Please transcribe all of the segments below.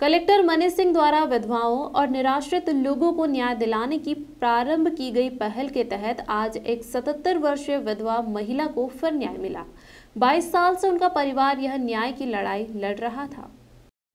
Collector Manish Singh द्वारा विधवाओं और निराश्रित लोगों को न्याय दिलाने की प्रारंभ की गई पहल के तहत आज एक 77 वर्षीय विधवा महिला को फिर न्याय मिला। 22 साल से उनका परिवार यह न्याय की लड़ाई लड़ रहा था।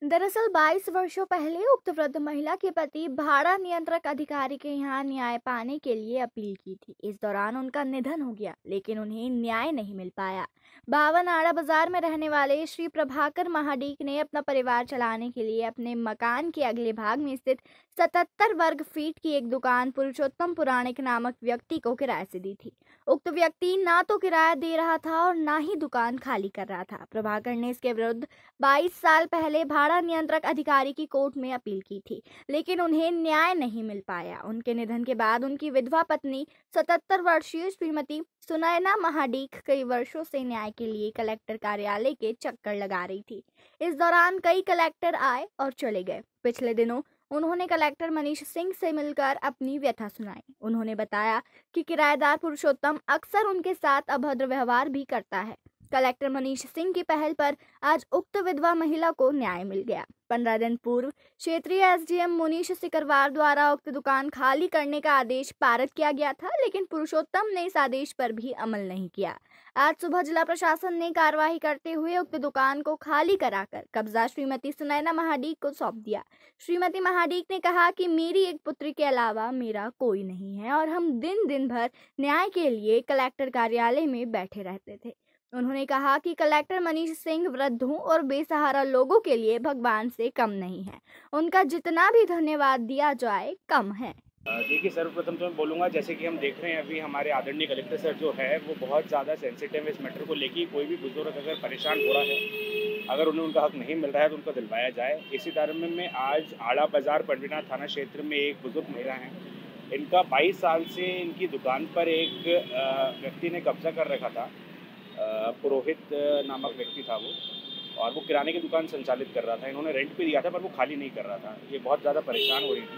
दरअसल 22 वर्षों पहले उक्त वृद्ध महिला के पति भाड़ा नियंत्रक अधिकारी के यहाँ न्याय पाने के लिए अपील की थी। इस दौरान उनका निधन हो गया, लेकिन उन्हें न्याय नहीं मिल पाया। बावन आड़ा बाजार में रहने वाले श्री प्रभाकर महाडिक ने अपना परिवार चलाने के लिए अपने मकान के अगले भाग में स्थित 77 वर्ग फीट की एक दुकान पुरुषोत्तम पुराणिक नामक व्यक्ति को किराए से दी थी। उक्त व्यक्ति ना तो किराया दे रहा था और ना ही दुकान खाली कर रहा था। प्रभाकर ने इसके विरुद्ध 22 साल पहले भाड़ा नियंत्रक अधिकारी की कोर्ट में अपील की थी, लेकिन उन्हें न्याय नहीं मिल पाया। उनके निधन के बाद उनकी विधवा पत्नी 77 वर्षीय श्रीमती सुनैना महाडिक कई वर्षों से न्याय के लिए कलेक्टर कार्यालय के चक्कर लगा रही थी। इस दौरान कई कलेक्टर आए और चले गए। पिछले दिनों उन्होंने कलेक्टर मनीष सिंह से मिलकर अपनी व्यथा सुनाई। उन्होंने बताया कि किराएदार पुरुषोत्तम अक्सर उनके साथ अभद्र व्यवहार भी करता है। कलेक्टर मनीष सिंह की पहल पर आज उक्त विधवा महिला को न्याय मिल गया। 15 दिन पूर्व क्षेत्रीय एसडीएम मुनीश सिकरवार द्वारा उक्त दुकान खाली करने का आदेश पारित किया गया था, लेकिन पुरुषोत्तम ने इस आदेश पर भी अमल नहीं किया। आज सुबह जिला प्रशासन ने कार्रवाई करते हुए उक्त दुकान को खाली कराकर कब्जा श्रीमती सुनैना महाडिक को सौंप दिया। श्रीमती महाडिक ने कहा कि मेरी एक पुत्री के अलावा मेरा कोई नहीं है और हम दिन भर न्याय के लिए कलेक्टर कार्यालय में बैठे रहते थे। उन्होंने कहा कि कलेक्टर मनीष सिंह वृद्धों और बेसहारा लोगों के लिए भगवान से कम नहीं है। उनका जितना भी धन्यवाद दिया जाए कम है। देखिए, सर्वप्रथम तो मैं बोलूँगा, जैसे कि हम देख रहे हैं अभी हमारे आदरणीय कलेक्टर सर जो है वो बहुत ज़्यादा सेंसिटिव है इस मैटर को लेके। कोई भी बुजुर्ग अगर परेशान हो रहा है, अगर उन्हें उनका हक नहीं मिल रहा है तो उनको दिलवाया जाए। इसी तरह में आज आड़ा बाजार पंडरीनाथ थाना क्षेत्र में एक बुजुर्ग महिला है, इनका 22 साल से इनकी दुकान पर एक व्यक्ति ने कब्जा कर रखा था। पुरोहित नामक व्यक्ति था वो, और वो किराने की दुकान संचालित कर रहा था। इन्होंने रेंट पे दिया था पर वो खाली नहीं कर रहा था। ये बहुत ज़्यादा परेशान हो रही थी,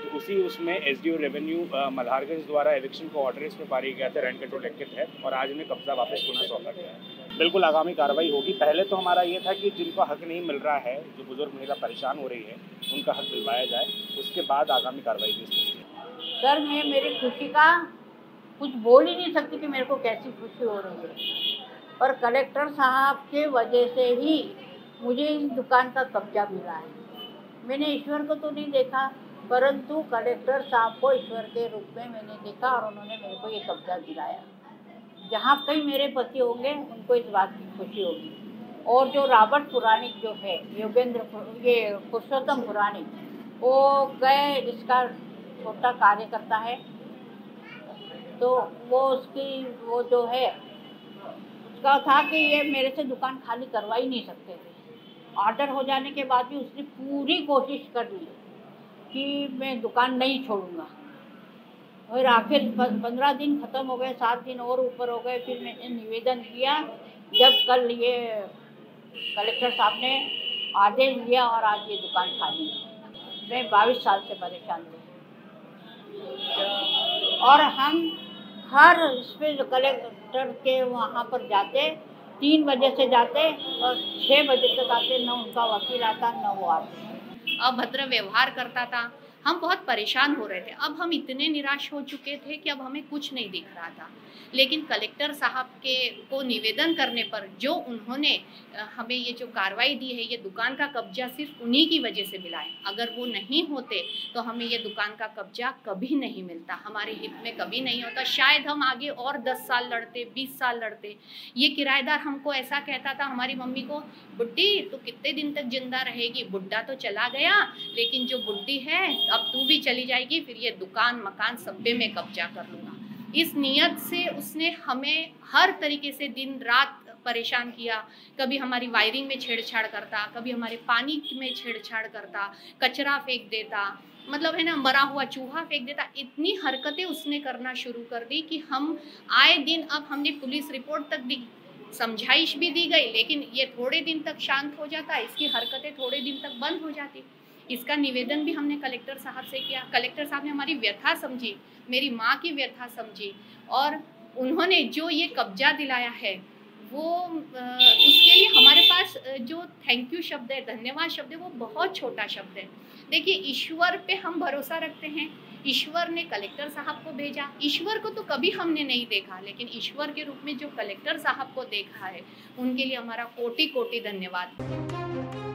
तो उसी उसमें एसडीओ रेवेन्यू मल्हारगंज द्वारा एविक्शन को ऑर्डर इसमें पारित किया था रेंट कंट्रोल एक्ट के तहत, और आज उन्हें कब्जा वापस पुनः सौंपा गया है। बिल्कुल आगामी कार्रवाई होगी। पहले तो हमारा ये था कि जिनको हक नहीं मिल रहा है, जो बुजुर्ग महिला परेशान हो रही है, उनका हक दिलवाया जाए। उसके बाद आगामी कार्रवाई भी। सर, मैं मेरी खुशी का कुछ बोल ही नहीं सकती कि मेरे को कैसी खुशी हो रही है, पर कलेक्टर साहब के वजह से ही मुझे इस दुकान का कब्जा मिला है। मैंने ईश्वर को तो नहीं देखा, परंतु कलेक्टर साहब को ईश्वर के रूप में मैंने देखा और उन्होंने मेरे को ये कब्जा दिलाया। जहाँ कई मेरे पति होंगे उनको इस बात की खुशी होगी। और जो रॉबर्ट पुराणिक जो है, ये पुरुषोत्तम पुराणिक, वो गए इसका छोटा कार्य करता है, तो वो जो है उसका था कि ये मेरे से दुकान खाली करवा ही नहीं सकते थे। ऑर्डर हो जाने के बाद भी उसने पूरी कोशिश कर ली कि मैं दुकान नहीं छोड़ूंगा, और आखिर 15 दिन ख़त्म हो गए, 7 दिन और ऊपर हो गए। फिर मैंने निवेदन किया, जब कल ये कलेक्टर साहब ने आदेश दिया और आज ये दुकान खाली है। मैं 22 साल से परेशान हूँ और हम हर इस पर जो कलेक्टर के वहाँ पर जाते, 3 बजे से जाते और 6 बजे तक आते, न उनका वकील आता न वो आते। अभद्र व्यवहार करता था। हम बहुत परेशान हो रहे थे। अब हम इतने निराश हो चुके थे कि अब हमें कुछ नहीं दिख रहा था। लेकिन कलेक्टर साहब को निवेदन करने पर जो उन्होंने हमें ये जो कार्रवाई दी है, ये दुकान का कब्जा सिर्फ उन्हीं की वजह से मिला है। अगर वो नहीं होते तो हमें ये दुकान का कब्जा कभी नहीं मिलता, हमारे हित में कभी नहीं होता। शायद हम आगे और 10 साल लड़ते, 20 साल लड़ते। ये किराएदार हमको ऐसा कहता था, हमारी मम्मी को, बुड्ढी तू कितने दिन तक जिंदा रहेगी? बुड्ढा तो चला गया, लेकिन जो बुड्ढी है अब तू भी चली जाएगी, फिर ये दुकान मकान सब पे मैं कब्जा कर लूँगा। इस नियत से उसने हमें हर तरीके से दिन रात परेशान किया। कभी हमारी वायरिंग में छेड़छाड़ करता, कभी हमारे पानी में छेड़छाड़ करता, कचरा फेंक देता, मतलब है ना, मरा हुआ चूहा फेंक देता। इतनी हरकतें उसने करना शुरू कर दी कि हम आए दिन, अब हमने पुलिस रिपोर्ट तक दी, समझाइश भी दी गई, लेकिन ये थोड़े दिन तक शांत हो जाता, इसकी हरकतें थोड़े दिन तक बंद हो जाती। इसका निवेदन भी हमने कलेक्टर साहब से किया। कलेक्टर साहब ने हमारी व्यथा समझी, मेरी माँ की व्यथा समझी, और उन्होंने जो ये कब्जा दिलाया है वो उसके लिए हमारे पास जो थैंक यू शब्द है, धन्यवाद शब्द है, वो बहुत छोटा शब्द है। देखिए, ईश्वर पे हम भरोसा रखते हैं। ईश्वर ने कलेक्टर साहब को भेजा। ईश्वर को तो कभी हमने नहीं देखा, लेकिन ईश्वर के रूप में जो कलेक्टर साहब को देखा है, उनके लिए हमारा कोटि कोटि धन्यवाद।